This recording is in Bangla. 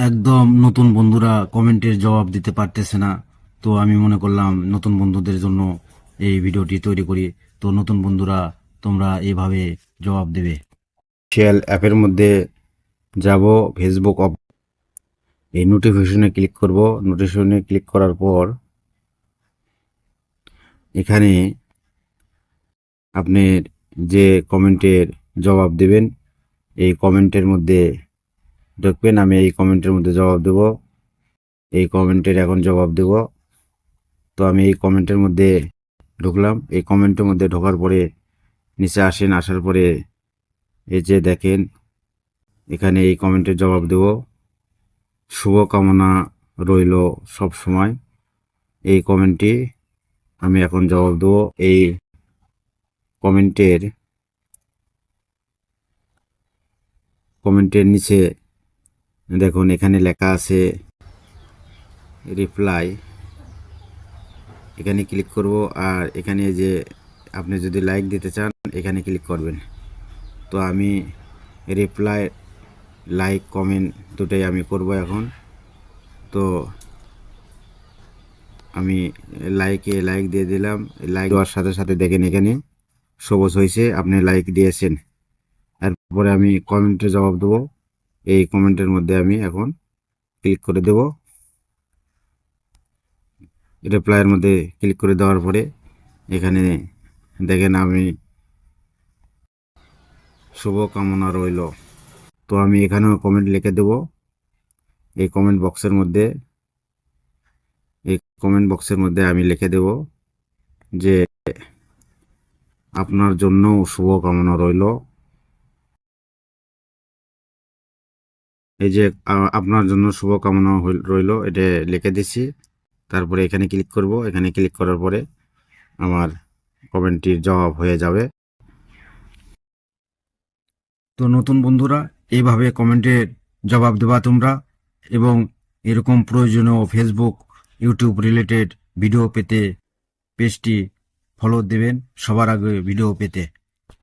একদম নতুন বন্ধুরা কমেন্টের জবাব দিতে পারতেছে না। তো আমি মনে করলাম নতুন বন্ধুদের জন্য এই ভিডিওটি তৈরি করি। তো নতুন বন্ধুরা তোমরা এইভাবে জবাব দেবে। অফিসিয়াল অ্যাপের মধ্যে যাব, ফেসবুক এই নোটিফিকেশনে ক্লিক করব। নোটিফিকেশনে ক্লিক করার পর এখানে আপনি যে কমেন্টের জবাব দেবেন এই কমেন্টের মধ্যে ঢুকবেন। আমি এই কমেন্টের মধ্যে জবাব দেব। এই কমেন্টের এখন জবাব দেব। তো আমি এই কমেন্টের মধ্যে ঢুকলাম। এই কমেন্টের মধ্যে ঢোকার পরে নিচে আসেন। আসার পরে এই যে দেখেন এখানে এই কমেন্টের জবাব দেব। শুভকামনা রইল সব সময়, এই কমেন্টটি আমি এখন জবাব দেব। এই কমেন্টের নিচে দেখুন এখানে লেখা আছে রিপ্লাই। এখানে ক্লিক করব আর এখানে যে আপনি যদি লাইক দিতে চান এখানে ক্লিক করবেন। তো আমি রিপ্লাই, লাইক, কমেন্ট দুটাই আমি করব এখন। তো আমি লাইক দিয়ে দিলাম। লাইক দেওয়ার সাথে সাথে দেখেন এখানে সবুজ হয়েছে, আপনি লাইক দিয়েছেন। তারপরে আমি কমেন্টে জবাব দেব। এই কমেন্টের মধ্যে আমি এখন ক্লিক করে দেব। রিপ্লাইয়ের মধ্যে ক্লিক করে দেওয়ার পরে এখানে দেখেন আমি শুভকামনা রইল। তো আমি এখানেও কমেন্ট লিখে দেব। এই কমেন্ট বক্সের মধ্যে আমি লিখে দেব যে আপনার জন্য শুভকামনা রইল। এই যে আপনার জন্য শুভকামনা রইল এটা লিখে দিচ্ছি। তারপরে এখানে ক্লিক করব। এখানে ক্লিক করার পরে আমার কমেন্টটির জবাব হয়ে যাবে। তো নতুন বন্ধুরা এইভাবে কমেন্টের জবাব দেবা তোমরা, এবং এরকম প্রয়োজনীয় ফেসবুক, ইউটিউব রিলেটেড ভিডিও পেতে পেজটি ফলো দেবেন সবার আগে ভিডিও পেতে।